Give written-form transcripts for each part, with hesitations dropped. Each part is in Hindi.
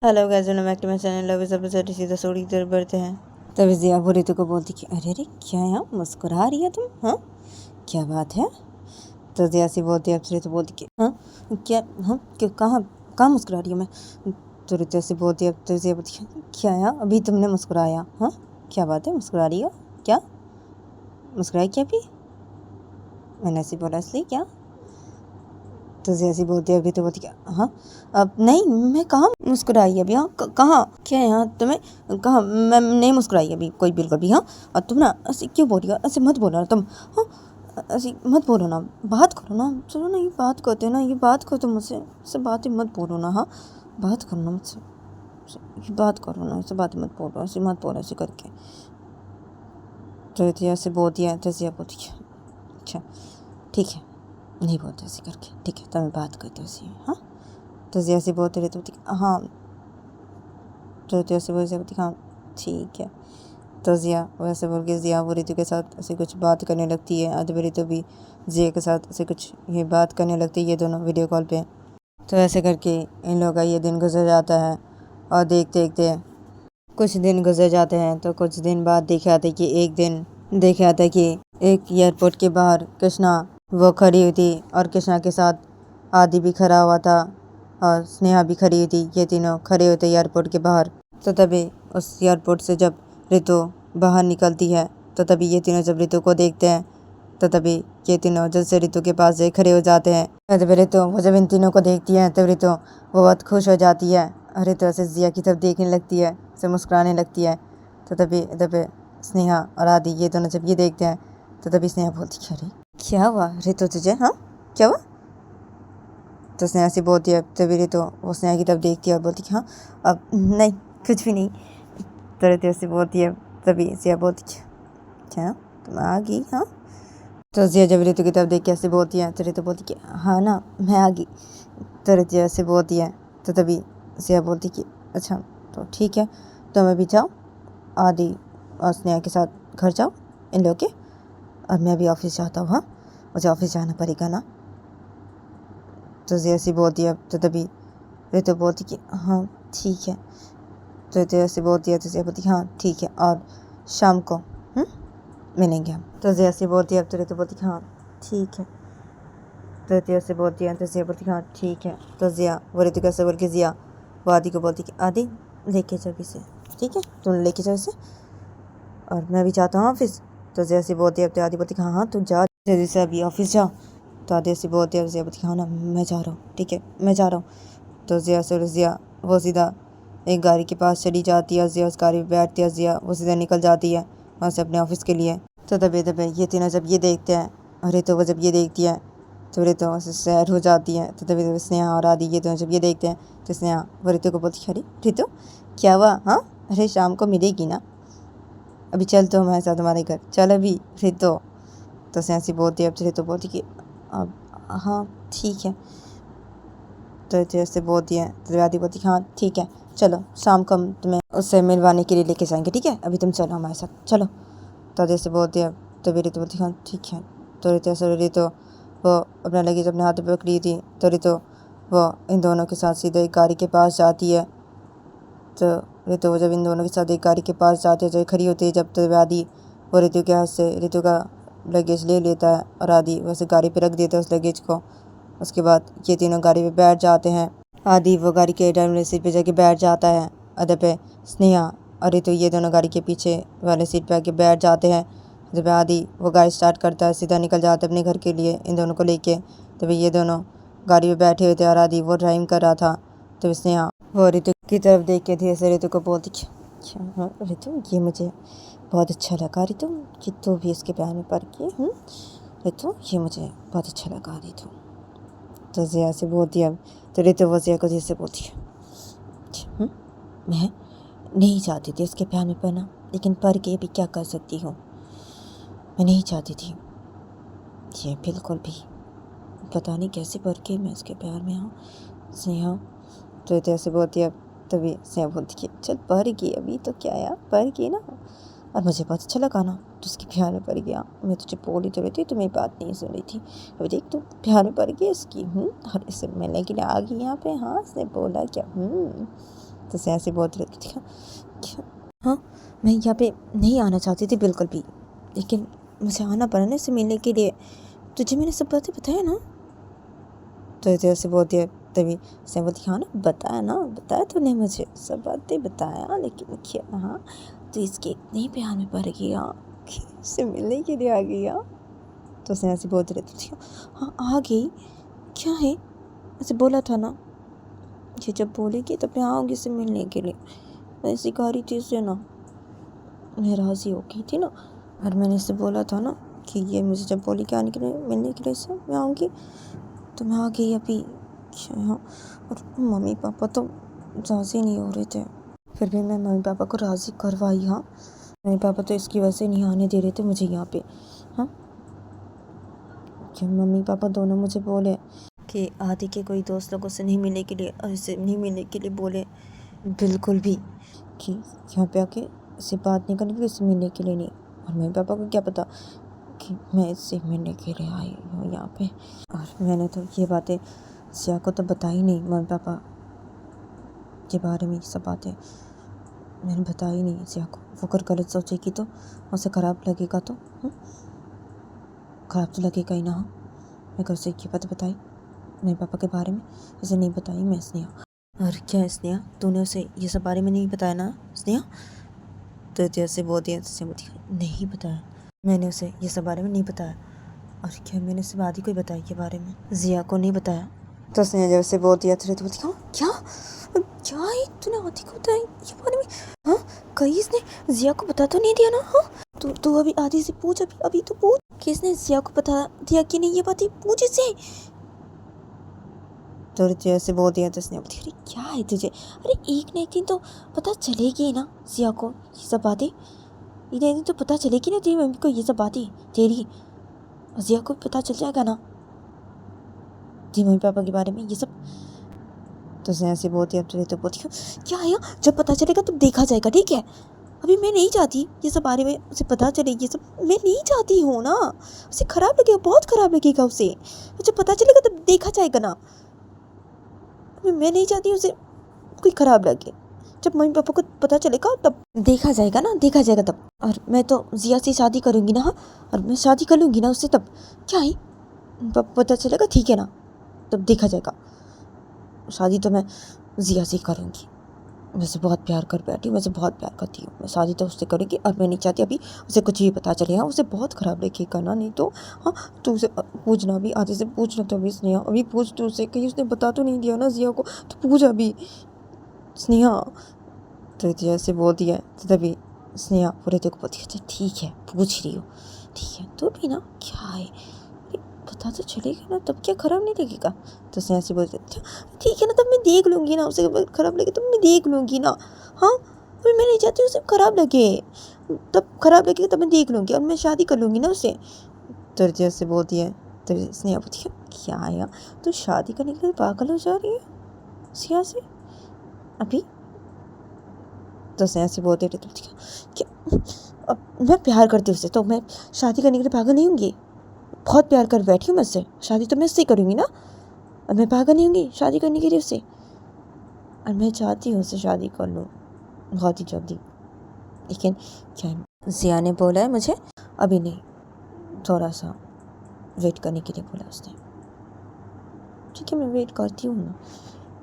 Hello guys, welcome back to my channel. Love is episode सीधा सोड़ी की तरफ बढ़ते हैं। तभी जिया वो रितु को बोलती कि अरे अरे क्या यहाँ मुस्कुरा रही है तुम? हाँ, क्या बात है? तो जिया सी बोलती है, रितु बोलती कि हाँ क्या, हाँ क्यों, कहाँ कहाँ मुस्कुरा रही हूँ मैं? तो रितु ऐसी बोलती है, तो जिया बोलती है क्या यार अभी तुमने मुस्कुराया? हाँ क्या बात है, मुस्कुरा रही हो क्या? मुस्कुराई क्या अभी? मैंने ऐसी बोला इसलिए क्या? तो जैसी बोलती है, अभी तो बोलती क्या हाँ अब नहीं, मैं कहाँ मुस्कुराई अभी? हाँ कहाँ क्या है यहाँ तुम्हें? कहाँ मैं नहीं मुस्कुराई अभी कोई बिल्कुल भी। हाँ और तुम ना ऐसे क्यों बोल रही हो? ऐसे मत बोलो ना तुम। हाँ ऐसे मत बोलो ना, बात करो ना। चलो ना, ये बात करते हैं ना, ये बात करो तुम मुझसे। ऐसे बातें मत बोलो ना। हाँ बात करो ना मुझसे, ये बात करो ना, ऐसे बातें मत बोलो, ऐसे मत बोलो ऐसे करके। तो ऐसे बोलती है, जैसे बोलती है अच्छा ठीक है, नहीं बोलते ऐसे करके, ठीक है तो मैं बात करती हूँ ऐसे। हाँ तो जैसे बोलते रहते होती हाँ, तो जैसे बोलते होती हाँ ठीक है। तो जिया वैसे बोल के जिया वो रितु के साथ ऐसे कुछ बात करने लगती है। अदब रितु भी जिया के साथ ऐसे कुछ ये बात करने लगती है, ये दोनों वीडियो कॉल पे। तो ऐसे करके इन लोगों का ये दिन गुजर जाता है। और देखते देखते कुछ दिन गुजर जाते हैं। तो कुछ दिन बाद देखे आते कि एक दिन देखे आता कि एक एयरपोर्ट के बाहर कृष्णा वो खड़ी हुई थी और कृष्णा के साथ आदि भी खड़ा हुआ था और स्नेहा भी खड़ी हुई थी। ये तीनों खड़े हुए थे एयरपोर्ट के बाहर। तो तभी उस एयरपोर्ट से जब रितु बाहर निकलती है, तो तभी ये तीनों जब रितु को देखते हैं, तो तभी ये तीनों जल्द से रितु के पास खड़े हो जाते हैं। तब रितु वो जब इन तीनों को देखती है, तब रितु वो बहुत खुश हो जाती है और रितु ऐसे जिया की तरफ देखने लगती है, उसे मुस्कुराने लगती है। तो तभी स्नेहा और आदि ये दोनों जब ये देखते हैं, तो तभी स्नेहा बोलती है अरे क्या हुआ रितु तुझे? हाँ क्या हुआ? तो स्नेहा से बोलती है, तभी रितु वो स्नेहा की तरफ देखती है और बोलती है हाँ अब नहीं, कुछ भी नहीं। तो रितु ऐसे बोलती है, तभी जिया बोलती है क्या तुम आ गई? हाँ तो जिया जब रितु की तरफ देख के ऐसे बोलती है, तो रितु बोलती है हाँ ना मैं आ गई। तो रितु ऐसे बोलती है, तो तभी जिया बोलती कि अच्छा तो ठीक है, तुम अभी जाओ आदि और स्नेहा के साथ घर जाओ इन लोग के, और मैं भी ऑफिस जाता हूँ। हाँ मुझे ऑफिस जाना पड़ेगा ना। तो जिया ऐसी बोलती है, तो तभी रितु बोलती कि हाँ ठीक है। तो रितु ऐसे बोलती है, तो जिया बोलती हाँ ठीक है और शाम को मिलेंगे हम। तो जिया ऐसी बोलती है, तो रितु बोलती हाँ ठीक है। तो रितु ऐसे बोलती है, तो जिया बोलती हाँ ठीक है। तो जिया वो रितु कैसे बोल के जिया वो आदि को बोलती कि आदि लेके जाओ इसे, ठीक है तुम लेके जाओ इसे और मैं भी जाता हूँ ऑफिस। तो जैसे बोलती है, तो आदि बोलती हाँ हाँ तू जा जल्दी से अभी ऑफिस जा। तो आदि ऐसी बोलती है, जिया बोलती हाँ ना मैं जा रहा हूँ, ठीक है मैं जा रहा हूँ। तो जिया वो सीधा एक गाड़ी के पास चली जाती है। जिया उस गाड़ी में बैठती है, जिया वो सीधा निकल जाती है वहाँ से अपने ऑफिस के लिए। तो तभी ये तीनों जब ये देखते हैं, अरे तो वो जब ये देखती है तो रितु से सैड हो जाती है। तो तभी स्नेहा और आदि ये दोनों जब ये देखते हैं, तो स्नेहा वो रितु को बोलती है अरे रितु क्या हुआ? हाँ अरे शाम को मिलेगी ना, अभी चल तो हमारे साथ हमारे घर चल अभी रितु। तो स्नेहा बोलती है, अब रितु बोलती कि अब हाँ ठीक है। तो जैसे बोलती है, तो आदि बोलती हाँ ठीक है चलो शाम को हम तुम्हें उससे मिलवाने के लिए लेके जाएंगे, ठीक है अभी तुम चलो हमारे साथ चलो। तो जैसे बोलती है, तो रितु बोलती हाँ ठीक है। तो रितु वो अपना लगेज अपने हाथ में पकड़ी थी। तो रितु वो इन दोनों के साथ सीधे एक गाड़ी के पास जाती है। तो रितु वो जब इन दोनों के साथ एक गाड़ी के पास जाती है, जो खड़ी होती है, जब तक आदि वो रितु के हाथ से रितु का लगेज ले लेता है और आदि वैसे गाड़ी पे रख देता है उस लगेज को। उसके बाद ये तीनों गाड़ी पे बैठ जाते हैं। आदि वो गाड़ी के ड्राइवर सीट पे जाके बैठ जाता है। अदब पे स्नेहा और रितु ये दोनों गाड़ी के पीछे वाले सीट पे आके बैठ जाते हैं। जब आदि वो गाड़ी स्टार्ट करता है, सीधा निकल जाता है अपने घर के लिए इन दोनों को लेके। तभी ये दोनों गाड़ी में बैठे हुए थे और आदि वो ड्राइविंग कर रहा था। तो स्नेहा वो रितु की तरफ देख के धीरे से रितु को बोलती क्या हाँ रितु ये मुझे बहुत अच्छा लगा रितु कि तू भी इसके प्यार में पड़ गई। रितु ये मुझे बहुत अच्छा लगा रितु। तो जिया से बोलती है, तो रितु वो जिया को धीरे से बोलती है मैं नहीं चाहती थी उसके प्यार में पड़ना, लेकिन पड़ के भी क्या कर सकती हूँ। मैं नहीं चाहती थी ये बिल्कुल भी, पता नहीं कैसे पड़ के मैं उसके प्यार में हूँ। स्नेहा तो रितु ऐसे बोलती है, तभी स्नेहा बोलती है चल पड़ गई अभी तो क्या यार, पड़ गई ना और मुझे बहुत अच्छा लगा ना तो उसके प्यार में पड़ गया। मैं तुझे बोली तो रही थी, तुम्हें बात नहीं सुन रही थी। अभी देख तू प्यार में पड़ गई इसकी और इसे मिलने के लिए आ गई यहाँ पे। हाँ इसने बोला क्या? तो स्नेहा से बोलती रहती थी क्या? हाँ, मैं यहाँ पे नहीं आना चाहती थी बिल्कुल भी, लेकिन मुझे आना पड़ा ना इससे मिलने के लिए। तुझे मैंने सब बातें बताया ना? तो जैसे बोलती है तभी से बोलती हाँ ना, बताया तूने मुझे सब बातें बताया, लेकिन क्या हाँ तो इसके इतने प्यार में पड़ गया कि इससे मिलने के लिए आ गया। तो उसने ऐसे बोलती रहती थी हाँ आ गई, क्या है ऐसे बोला था ना कि जब बोलेगी तब मैं आऊँगी इससे मिलने के लिए। मैं सिखा रही थी इससे ना, मैं राज़ी हो गई थी ना, और मैंने इससे बोला था ना कि ये मुझे जब बोली कि आने के लिए मिलने के लिए इससे मैं आऊँगी, तो मैं आ गई अभी। हाँ, और मम्मी पापा तो राज़ी नहीं हो रहे थे, फिर भी मैं मम्मी पापा को राज़ी करवाई। हाँ, मम्मी पापा तो इसकी वजह से नहीं आने दे रहे थे मुझे यहाँ पे। हाँ, कि मम्मी पापा दोनों मुझे बोले कि आदि के कोई दोस्त लोगों से नहीं मिलने के लिए और इससे नहीं मिलने के लिए बोले, बिल्कुल भी कि यहाँ पे आके इससे बात नहीं करने के लिए, इससे मिलने के लिए नहीं। और मम्मी पापा को क्या पता कि मैं इससे मिलने के लिए आई हूँ यहाँ पे। और मैंने तो ये बातें सिया को तो बताई नहीं, मम्मी पापा के बारे में ये सब बातें मैंने बताई नहीं सिया को। वो अगर गलत सोचेगी तो उसे ख़राब लगेगा, तो ख़राब तो लगेगा ही ना। मैं घर से ये बात बताई मेरे पापा के बारे में, इसे नहीं बताई मैं स्नेहा। और क्या स्नेहा, तूने उसे ये सब बारे में नहीं बताया ना स्नेहा? तो जैसे बोलती है जैसे बोलती है नहीं बताया, मैंने उसे ये सब बारे में नहीं बताया। और क्या मैंने उसे आदि को ही बताया के बारे में, जिया को नहीं बताया? तो स्नेहा जैसे बोलती है तो बोलती हाँ क्या क्या है तूने आदि को बताया ये बारे में? हाँ, कहीं इसने जिया को बता तो नहीं दिया ना? हाँ, तू अभी आदि से पूछ, अभी तो पूछ कि इसने जिया को बता दिया कि नहीं, ये बात पूछ इससे। तो जैसे बोल दिया तो उसने बोलती अरे क्या है तुझे, अरे एक ना एक दिन तो पता चलेगी ना जिया को ये सब बातें, एक ना एक दिन तो पता चलेगी ना तेरी मम्मी को ये सब बातें, तेरी जिया को पता चल जाएगा ना तेरी मम्मी पापा के बारे में ये सब। तो उसने ऐसे बोलती अब तो बोलती क्या है, जब पता चलेगा तब देखा जाएगा, ठीक है? अभी मैं नहीं चाहती ये सब बारे में उसे पता चले, ये सब मैं नहीं चाहती हूँ ना, उसे ख़राब लगेगा, बहुत ख़राब लगेगा उसे, जब पता चलेगा तब देखा जाएगा ना। मैं नहीं चाहती उसे कोई ख़राब लगे, जब मम्मी पापा को पता चलेगा तब देखा जाएगा ना, देखा जाएगा तब। और मैं तो जिया से शादी करूँगी ना, हाँ, और मैं शादी कर लूँगी ना उससे, तब क्या है पता चलेगा, ठीक है ना, तब देखा जाएगा। शादी तो मैं जिया से करूँगी, मैं उसे बहुत प्यार कर बैठी, मैं उसे बहुत प्यार करती हूँ, मैं शादी तो उससे करूँगी। और मैं नहीं चाहती अभी उसे कुछ भी पता चले, हाँ, उसे बहुत ख़राब लगेगा ना, नहीं तो हाँ तो उसे पूछना भी, आदि से पूछना तो अभी स्नेहा, अभी पूछ तो उसे, कहीं उसने बता तो नहीं दिया ना जिया को, तो पूछ अभी स्नेहा। तो जैसे बोल दिया तो तभी स्नेहा पूरे को बोलती है ठीक है पूछ रही हो, ठीक है तो भी ना क्या है, पता तो चलेगा ना, तब क्या ख़राब नहीं लगेगा? तो स्नेहा से बोलती ठीक है ना, तब मैं देख लूँगी ना, उसे ख़राब लगे तो मैं देख लूँगी ना। हाँ, अभी मैं नहीं चाहती उसे ख़राब लगे, तब ख़राब लगेगा तब मैं देख लूँगी और मैं शादी कर लूँगी ना उससे। तो जैसे बोलती है तो स्नेहा बोलती है क्या आया, तो शादी करने के लिए पागल हो जा रही है स्नेहा से अभी? तो स्नेहा से बोलते रहते क्या, अब मैं प्यार करती हूँ उससे, तो मैं शादी करने के लिए पागल नहीं होंगी? बहुत प्यार कर बैठी हूँ मैं उससे, शादी तो मैं उससे करूँगी ना, और मैं पागल नहीं होंगी शादी करने के लिए उससे? और मैं चाहती हूँ उससे शादी कर लूँ बहुत ही जल्दी, लेकिन क्या जिया ने बोला है मुझे अभी नहीं, थोड़ा सा वेट करने के लिए बोला उसने। ठीक है, मैं वेट करती हूँ ना,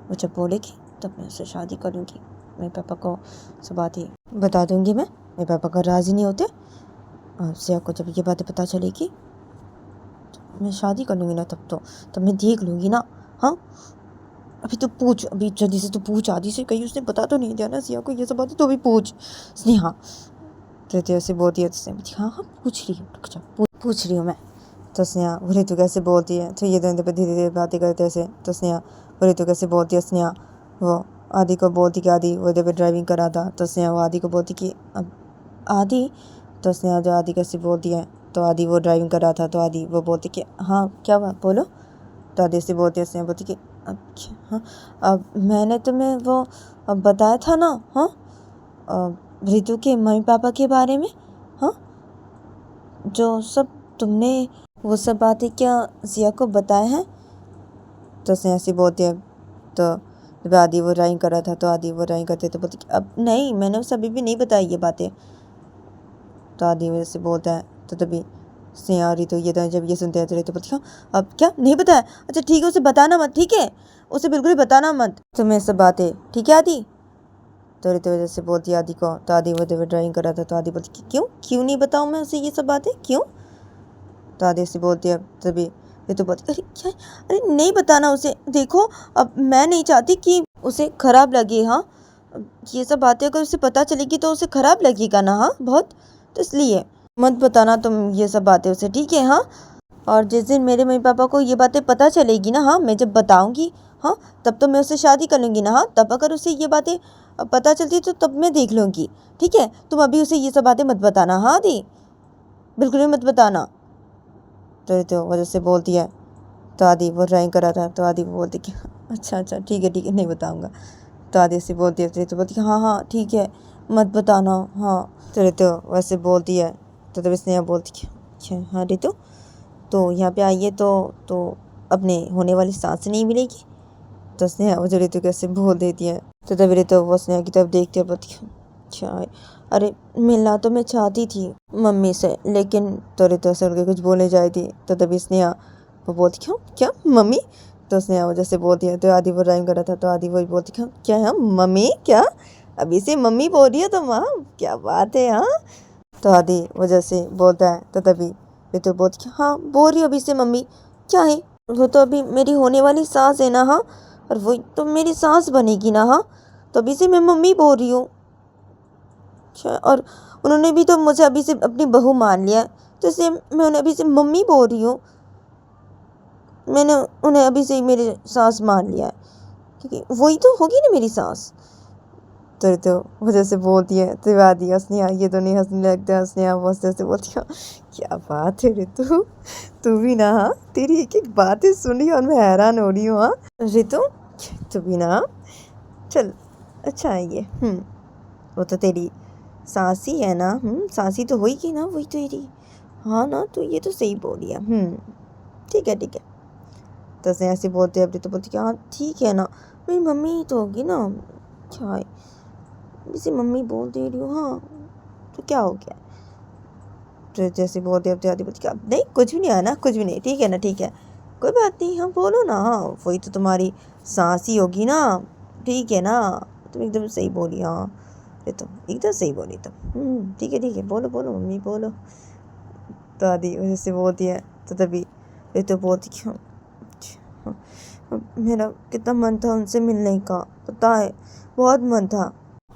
वो जब बोलेगी तब मैं उससे शादी करूँगी। मेरे पापा को सब बातें बता दूँगी मैं, मेरे पापा का राज़ी नहीं होते, और जिया को जब ये बातें पता चलेगी तो मैं शादी कर लूँगी ना, तब मैं देख लूँगी ना। हाँ, अभी तो पूछ, अभी जल्दी से तो पूछ आदि से, कहीं उसने बता तो नहीं दिया ना जिया को ये सब बातें, तो अभी पूछ स्नेहा। तो जैसे बोलती है तो हाँ हाँ पूछ रही हूँ, रुक जा पूछ रही हूँ मैं। तो स्नेहा बोली तो कैसे बोलती है, तो ये धीरे धीरे बातें करते ऐसे। तो स्नेहा बोली तो कैसे बोलती है, स्नेहा वो आदि को बोलती कि आदि वो इधर पे ड्राइविंग करा था, तो स्नेहा वो आदि को बोलती कि अब आदि, तो स्नेहा जो आदि कैसे बोलती है, तो आदि वो ड्राइविंग कर रहा था, तो आदि वो बोलती कि हाँ क्या बात बोलो, तो आदि से बोलती है स्नेहा बोलती कि अच्छा हाँ, अब मैंने तुम्हें वो बताया था ना, हाँ रितु के मम्मी पापा के बारे में, हाँ जो सब तुमने वो सब बातें क्या जिया को बताए हैं? तो स्नेहा से बोलती है, तो जब आदि वो ड्राइंग कर रहा था तो आदि वो ड्राइंग करते तो बोलती कि अब नहीं, मैंने उसे अभी भी नहीं बताई ये बातें। तो आदि वजह से बोलता है तो तभी स्नेहा और रितु ये जब ये सुनते हैं तो रितु बोलती हाँ अब क्या नहीं बताया, अच्छा ठीक है उसे बताना मत, ठीक है उसे बिल्कुल ही बताना मत तुम्हें सब बातें, ठीक है आदि। तो रितु वजह से बोलती है आदि को, तो आदि वो जब ड्राइंग कर रहा था तो आदि बोलती कि क्यों क्यों नहीं बताऊँ मैं उसे ये सब बातें, क्यों। तो आदि से बोलती है तभी रितु बोलती अरे क्या, अरे नहीं बताना उसे, देखो अब मैं नहीं चाहती कि उसे खराब लगे, हाँ ये सब बातें अगर उसे पता चलेगी तो उसे खराब लगेगा ना, हाँ बहुत, तो इसलिए मत बताना तुम ये सब बातें उसे, ठीक है हाँ। और जिस दिन मेरे मम्मी पापा को ये बातें पता चलेगी ना, हाँ मैं जब बताऊंगी हाँ तब तो मैं उससे शादी कर लूँगी ना, हाँ तब अगर उसे ये बातें पता चलती तो तब मैं देख लूँगी, ठीक है तुम अभी उसे ये सब बातें मत बताना, हाँ आदि बिल्कुल भी मत बताना। तो वजह से बोलती है, तो आदि वो ड्राइंग कर रहा था तो आदि बोलती कि अच्छा अच्छा ठीक है नहीं बताऊँगा। तो आदि से बोलती है तो बोलती हाँ हाँ ठीक है मत बताना, हाँ। तो वैसे बोलती है तो तब स्नेहा बोलती कि अच्छा हाँ रितु तो यहाँ पे आइए तो अपने होने वाली सांस नहीं मिलेगी। तो स्नेहा वो जो रितु कैसे बोल देती है तो तब रितु वो स्नेहा की तरफ देखती है बोलती अच्छा अरे मिलना तो मैं चाहती थी मम्मी से, लेकिन तो रितु ऐसे करके कुछ बोले जाए थी तो तभी स्नेहा वो बोलती क्यों क्या मम्मी। तो स्नेहा वजह से बोलती है तो आदि वो ड्राइंग कर रहा था तो आदि वही बोलती क्यों क्या है मम्मी, क्या अभी से मम्मी बोल रही है तो माँ क्या बात है, हाँ। तो आदि वजह से बोलता है तो तभी रितु बोलती हाँ बोल रही हो अभी से मम्मी, क्या है वो तो अभी मेरी होने वाली सास है ना, हाँ और वही तो मेरी सास बनेगी ना, हाँ तो अभी से मैं मम्मी बोल रही हूँ। अच्छा और उन्होंने भी तो मुझे अभी से अपनी बहू मान लिया तो इसलिए मैं उन्हें अभी से मम्मी बोल रही हूँ, मैंने उन्हें अभी से ही मेरी सास मान लिया है क्योंकि वही तो होगी ना मेरी सास। तो वजह से बोलती है तो आदि स्नेहा ये तो नहीं हंसने लगता है, स्नेहा वो हंसते हंसते बोलती है क्या बात है रितु तू भी ना, हाँ तेरी एक एक बातें सुनी और मैं हैरान हो रही हूँ, हाँ रितु तू भी ना, चल अच्छा है ये, वो तो तेरी सासी है ना, सासी तो होगी ना वही तेरी, हाँ ना तो ये तो सही बोली है, ठीक है। तो स्नेहा से बोलते हैं तो बोलती हाँ ठीक है ना मेरी मम्मी ही तो होगी ना, अच्छा है इसे मम्मी बोल दे रही हूँ, हाँ तो क्या हो गया। तो जैसे बोलते आदि बोलती अब नहीं कुछ भी नहीं आया ना, कुछ भी नहीं, ठीक है ना ठीक है कोई बात नहीं, हाँ बोलो ना, हाँ वही तो तुम्हारी सांस ही होगी ना, ठीक है ना तुम एकदम सही बोली, हाँ ये तो एकदम सही बोली तुम, ठीक है बोलो बोलो मम्मी बोलो। तो आदि जैसे बोलती है तो तभी ये तो बोलती क्यों मेरा कितना मन था उनसे मिलने का, पता है बहुत मन था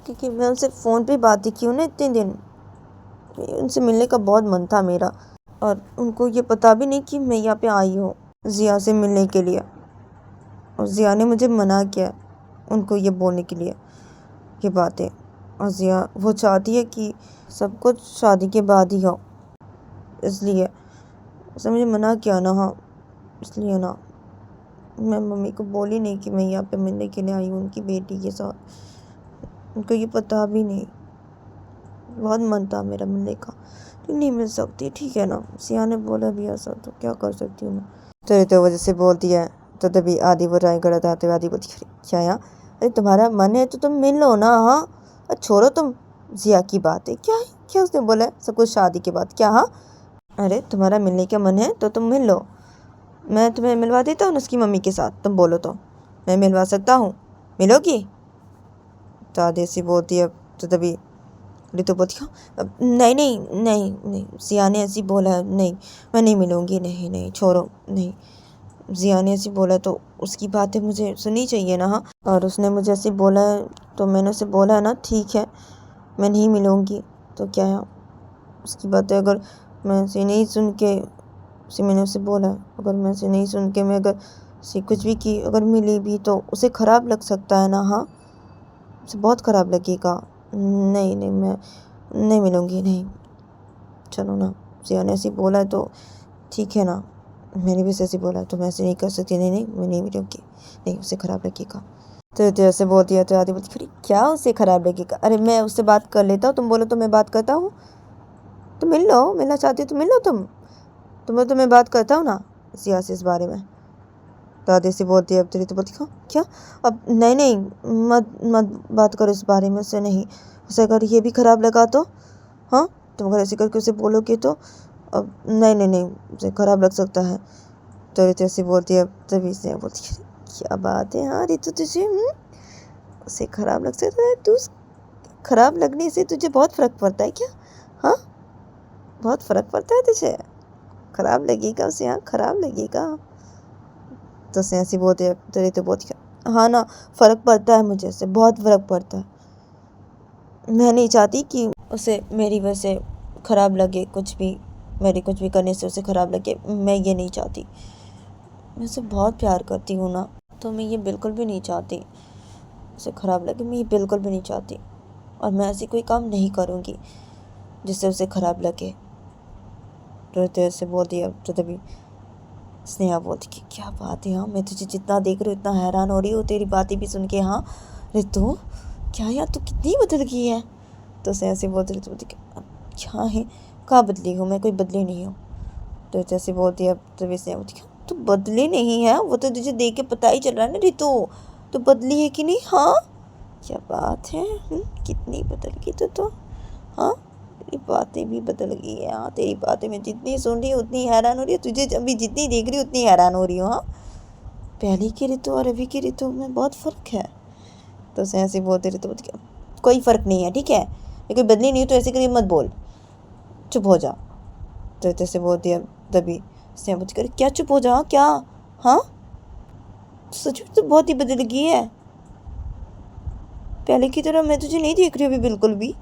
क्योंकि मैं उनसे फ़ोन पे बातें की हूँ ना इतने दिन, उनसे मिलने का बहुत मन था मेरा और उनको ये पता भी नहीं कि मैं यहाँ पे आई हूँ ज़िया से मिलने के लिए, और ज़िया ने मुझे मना किया उनको ये बोलने के लिए ये बातें, और ज़िया वो चाहती है कि सब कुछ शादी के बाद ही हो, इसलिए उसने मुझे मना किया ना, हाँ इसलिए ना मैं मम्मी को बोली नहीं कि मैं यहाँ पे मिलने के लिए आई हूँ उनकी बेटी के साथ, उनको ये पता भी नहीं, बहुत मन था मेरा मिलने का तो नहीं मिल सकती, ठीक है ना सिया ने बोला भी ऐसा तो क्या कर सकती हूँ मैं। तो वजह से बोलती है तो तभी आदि वो ट्राई कर रहा था तो आदि बोलती अरे क्या यार, अरे तुम्हारा मन है तो तुम मिल लो ना, हाँ अरे छोड़ो तुम जिया की बात है, क्या उसने बोला है सब कुछ शादी के बाद क्या, हाँ अरे तुम्हारा मिलने का मन है तो तुम मिल लो, मैं तुम्हें मिलवा देता हूँ उसकी मम्मी के साथ, तुम बोलो तो मैं मिलवा सकता हूँ, मिलोगी। तो आदि सी बोलती है तो तभी रितु बोलती नहीं जिया ने ऐसी बोला है, नहीं मैं नहीं मिलूँगी, नहीं छोड़ो नहीं, जिया ने ऐसी बोला तो उसकी बातें मुझे सुननी चाहिए ना, हाँ और उसने मुझे ऐसे बोला है तो मैंने उसे बोला है ना ठीक है मैं नहीं मिलूँगी, तो क्या है उसकी बातें अगर मैं उसे नहीं सुन के, उसे मैंने उसे बोला अगर मैं उसे नहीं सुन के मैं अगर उसे कुछ भी की अगर मिली भी तो उसे ख़राब लग सकता है ना, हाँ उसे बहुत ख़राब लगेगा, नहीं मैं नहीं मिलूँगी, नहीं चलो ना जिया ने ऐसे बोला है तो ठीक है ना, मैंने भी ऐसे बोला है तो मैं ऐसे नहीं कर सकती, नहीं मैं नहीं मिलूँगी, नहीं उसे ख़राब लगेगा। तो ऐसे बोलती है तो आदि बोलती खड़ी क्या उसे ख़राब लगेगा, अरे मैं उससे बात कर लेता हूँ, तुम बोलो तो मैं बात करता हूँ, तो मिल लो, मिलना चाहती हो तो मिल लो, तुम्हें तो मैं बात करता हूँ ना जिया से इस बारे में। तो आधे से बोलती है। अब तेरी तो बोलती हाँ क्या, अब नहीं नहीं मत मत बात करो इस बारे में, उससे नहीं, उसे अगर ये भी ख़राब लगा तो, हाँ तुम अगर ऐसे करके उसे बोलोगे तो, अब नहीं नहीं नहीं उसे ख़राब लग सकता है। तो रितु ऐसे बोलती है। तभी से बोलती है क्या बात है, हाँ रितु तुझे उसे ख़राब लग सकता है, तू ख़राब लगने से तुझे बहुत फ़र्क पड़ता है क्या, हाँ बहुत फ़र्क पड़ता है तुझे, ख़राब लगेगा उसे, हाँ ख़राब लगेगा। तो उसे ऐसी बोलती है। तो रितु बोलती है हाँ ना फ़र्क पड़ता है मुझे, उससे बहुत फ़र्क पड़ता है, मैं नहीं चाहती कि उसे मेरी वजह से ख़राब लगे, कुछ भी मेरे कुछ भी करने से उसे ख़राब लगे, मैं ये नहीं चाहती, मैं उसे बहुत प्यार करती हूँ ना, तो मैं ये बिल्कुल भी नहीं चाहती उसे ख़राब लगे, मैं ये बिल्कुल भी नहीं चाहती, और मैं ऐसी कोई काम नहीं करूँगी जिससे उसे ख़राब लगे। तो रितु ऐसे बोलती है। तो तभी स्नेहा बोलती कि क्या बात है, हाँ मैं तुझे जितना देख रही हूँ इतना हैरान हो रही हूँ तेरी बातें भी सुन के, हाँ रितु क्या यार तू कितनी बदल गई है। तो स्नेहा से बोलती रितु बोलती क्या है, कहाँ बदली हूँ, मैं कोई बदली नहीं हूँ। तो जैसे बोलती है। तभी स्नेहा बोलती तू बदली नहीं है, वो तो तुझे देख के पता ही चल रहा है ना रितु, तो बदली है कि नहीं, हाँ क्या बात है, कितनी बदल गई तो हाँ तेरी बातें भी बदल गई है, हाँ तेरी बातें मैं जितनी सुन रही हूँ उतनी हैरान हो रही है, तुझे अभी जितनी देख रही हूँ उतनी हैरान हो रही हूँ, हाँ पहले की ऋतु और अभी की ऋतु में बहुत फ़र्क है। तो उसे ऐसे बोलते ऋतु बोलती कोई फ़र्क नहीं है ठीक है, लेकिन बदली नहीं हो तो ऐसे करिए मत बोल, चुप हो जा। तो जैसे बोलती है। तभी स्नेहा बोलती करे क्या चुप हो जा, क्या हाँ सच में तो बहुत ही बदल गई है, पहले की तरह मैं तुझे नहीं देख रही अभी बिल्कुल भी।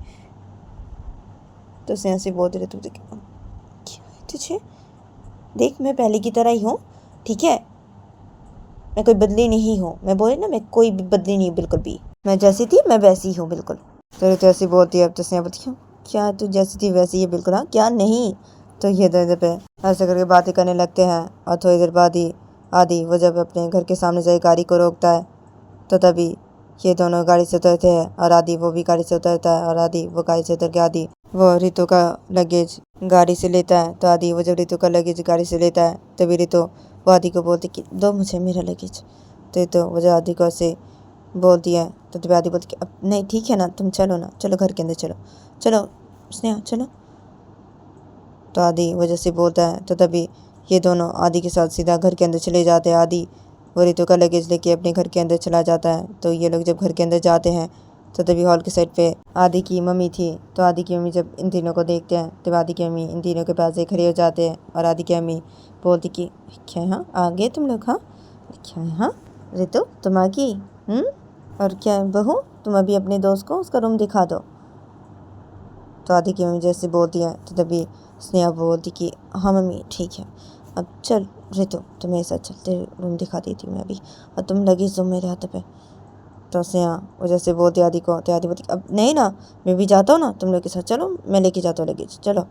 तो स्नेहा से बोलते रहे तुझे क्या तुझे देख मैं पहले की तरह ही हूँ ठीक है, मैं कोई बदली नहीं हूँ, मैं बोले ना मैं कोई भी बदली नहीं बिल्कुल भी, मैं जैसी थी मैं वैसी हूँ बिल्कुल। तो ऐसी बोलती है। अब तो स्नेहा बोलती है क्या तू जैसी थी वैसी है बिल्कुल, हाँ क्या नहीं। तो ये इधर पे ऐसे करके बातें करने लगते हैं। और थोड़ी देर बाद ही आदि वो जब अपने घर के सामने से गाड़ी को रोकता है तो तभी ये दोनों गाड़ी से उतरते हैं और आदि वो भी गाड़ी से उतरता है, और आदि वो गाड़ी से उतर के आदि वो रितु का लगेज गाड़ी से लेता है। तो आदि वो जब रितु का लगेज गाड़ी से लेता है तभी रितु वो आदि को बोलती कि दो मुझे मेरा लगेज। तो रितु वो जो आदि को ऐसे बोलती है। तो तभी आदि बोलती कि अब नहीं ठीक है ना, तुम चलो ना, चलो घर के अंदर चलो, चलो स्नेहा चलो। तो आदि वजह से बोलता है। तो तभी ये दोनों आदि के साथ सीधा घर के अंदर चले जाते हैं। आदि वो रितु का लगेज लेके अपने घर के अंदर चला जाता है। तो ये लोग जब घर के अंदर जाते हैं तो तभी हॉल के साइड पे आदि की मम्मी थी। तो आदि की मम्मी जब इन तीनों को देखते हैं तब आदि की मम्मी इन तीनों के पास से खड़े हो जाते हैं, और आदि की मम्मी बोलती कि क्या हाँ आ गए तुम लोग, हाँ क्या हाँ रितु तुम आ गई, और क्या बहू तुम अभी अपने दोस्त को उसका रूम दिखा दो। तो आदि की मम्मी जैसे बोलती है तो तभी स्नेहा बोलती कि हाँ मम्मी ठीक है, अब चल रितु तुम मेरे साथ चल, तेरे रूम दिखा देती हूँ मैं अभी, और तुम लगेज दो मेरे हाथ पे। तो स्नेहा वो जैसे बोलती आदि को, तो आदि बोलती अब नहीं ना मैं भी जाता हूँ ना, तुम लोग के साथ चलो, मैं लेके जाता हूँ लगेज चलो।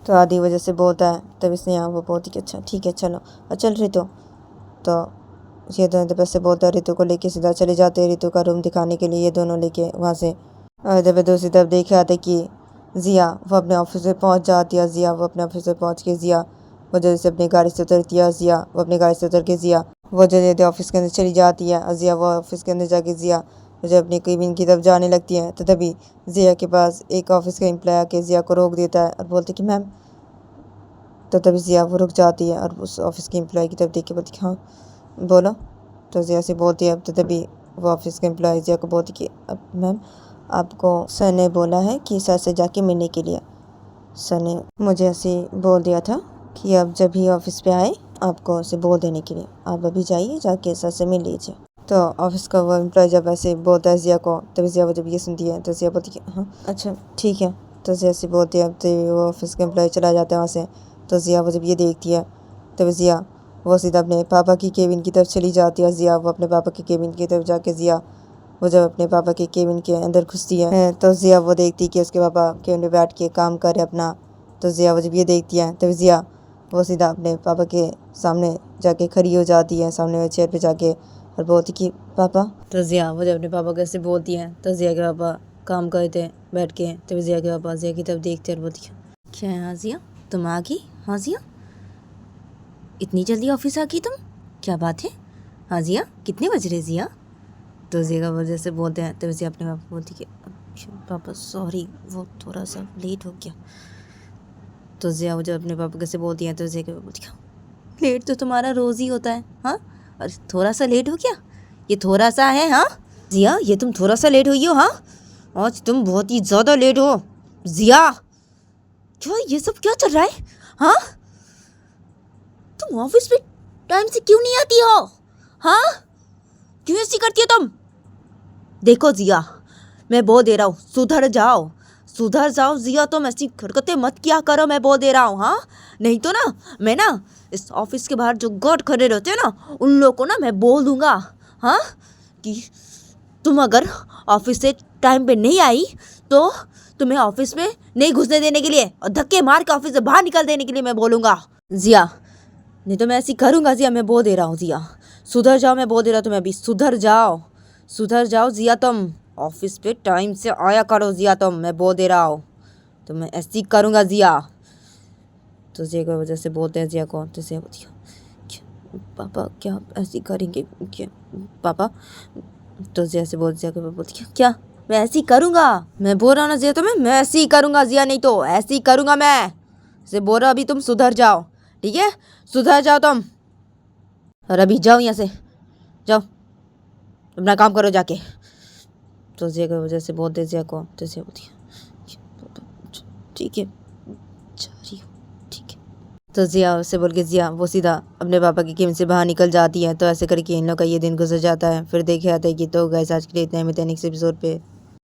तो आदि वजह से बोलता है। तभी स्नेहा वो बोलती कि अच्छा ठीक है चलो, और चल रितु। तो ये दोनों पैसे बोलता है, रितु को लेके सीधा चले जाते हैं रितु का रूम दिखाने के लिए, ये दोनों लेके वहाँ से। और जब दूसरी तरफ देखे आते कि जिया वो अपने ऑफिस में पहुँच जाती है। जिया वो अपने ऑफिस में पहुँच के जिया वो जल्दी से अपनी गाड़ी से उतरती है। जिया वो अपनी गाड़ी से उतर के जिया वो जल्दी ऑफिस के अंदर चली जाती है। और जिया वो ऑफिस के अंदर जाके जिया जब अपनी केबिन की तरफ जाने लगती है तो तभी जिया के पास एक ऑफिस का एम्प्लॉय आके जिया को रोक देता है और बोलते कि मैम। तो तभी जिया वो रुक जाती है और उस ऑफिस के एम्प्लॉय की तरफ देख के बोलती हाँ बोलो। तो जिया से बोलती है। तो तभी वो ऑफिस के एम्प्लॉय जिया को बोलती कि अब मैम आपको सर ने बोला है कि सर से जाके मिलने के लिए, सर ने मुझे ऐसे बोल दिया था कि अब जब भी ऑफिस पे आए आपको उसे बोल देने के लिए, आप अभी जाइए जाके सर से मिल लीजिए। तो ऑफिस का वो एम्प्लॉय जब ऐसे बोलता है जिया को, तभी जिया वो जब ये सुनती है तो जिया बोलती है हाँ अच्छा ठीक है। तो जिया से बोलती है। तो वो ऑफिस का एम्प्लॉय चला जाता है वहाँ से। तो जिया वो जब ये देखती है तभी जिया वो सीधा अपने पापा की केबिन की तरफ चली जाती है। जिया वो अपने पापा की केबिन की तरफ जाके जिया वो जब अपने पापा के केबिन के अंदर घुसती है तो जिया वो देखती कि उसके पापा केबिन में बैठ के काम कर रहे अपना। तो जिया वो जब ये देखती है तो जिया वो सीधा अपने पापा के सामने जाके खड़ी हो जाती है, सामने वाले चेयर पे जाके, और बोलती कि पापा। तो जिया वो जब अपने पापा को ऐसे बोलती है तो जिया के पापा काम करते हैं बैठ के। तो जिया के पापा जिया की तरफ देखते हैं और बोलती है क्या है हाँ जिया तुम आ गई, हाँ जिया इतनी जल्दी ऑफिस आ गई तुम, क्या बात है, हाँ जिया, कितने बज रहे जिया? तो जिया का वजह से बोलते हैं, तो जिया अपने पापा को बोलती कि अच्छा पापा सॉरी, वो थोड़ा सा लेट हो गया। तो जिया वो जब अपने पापा से बोलती है तो जिया के बोलती है लेट तो तुम्हारा रोज़ ही होता है, हाँ, और थोड़ा सा लेट हो गया, ये थोड़ा सा है? हाँ जिया, ये तुम थोड़ा सा लेट हुई हो? हाँ, आज तुम बहुत ही ज़्यादा लेट हो जिया। क्या ये सब क्या चल रहा है? हाँ, तुम ऑफिस पे टाइम से क्यों नहीं आती हो? हाँ, क्यों ऐसी करती हो तुम? देखो जिया, मैं बोल दे रहा हूँ, सुधर जाओ, सुधर जाओ जिया, तुम ऐसी हरकतें मत किया करो, मैं बोल दे रहा हूँ। हाँ, नहीं तो ना मैं ना इस ऑफिस के बाहर जो गार्ड खड़े रहते हैं ना, उन लोगों को ना मैं बोल दूंगा, हाँ, कि तुम अगर ऑफिस से टाइम पे नहीं आई तो तुम्हें ऑफिस में नहीं घुसने देने के लिए और धक्के मार के ऑफिस से बाहर निकल देने के लिए मैं बोलूँगा जिया। नहीं तो मैं ऐसी करूँगा जिया, मैं बोल दे रहा हूँ जिया, सुधर जाओ, मैं बोल दे रहा हूँ तुम्हें अभी, सुधर जाओ, सुधर जाओ जिया, तुम ऑफिस पे टाइम से आया करो जिया, तुम, मैं बोल दे रहा हूँ, तो मैं ऐसी करूँगा जिया। तो जिया की वजह से बोलते हैं जिया को, तो जिया बोलती है पापा क्या आप ऐसी करेंगे क्या पापा? तो जिया से बोल, जिया को बोलती है क्या मैं ऐसी करूँगा? मैं बोल रहा हूँ ना जिया तुम्हें, मैं ऐसी ही करूँगा जिया, नहीं तो ऐसी ही करूँगा मैं, से बोल रहा अभी तुम सुधर जाओ, ठीक है, सुधर जाओ तुम, और अभी जाओ यहाँ से, जाओ अपना काम करो जाके। तो जिया की वजह से बोलते जिया को, तो जिया बोलती है ठीक है जा रही हूँ, ठीक है। तो जिया से बोल के जिया वो सीधा अपने पापा की किम से बाहर निकल जाती है। तो ऐसे करके इन लोग का ये दिन गुजर जाता है। फिर देखे जाता है कि तो गाइस आज के लिए इतना ही, मिलते हैं नेक्स्ट एपिसोड पे।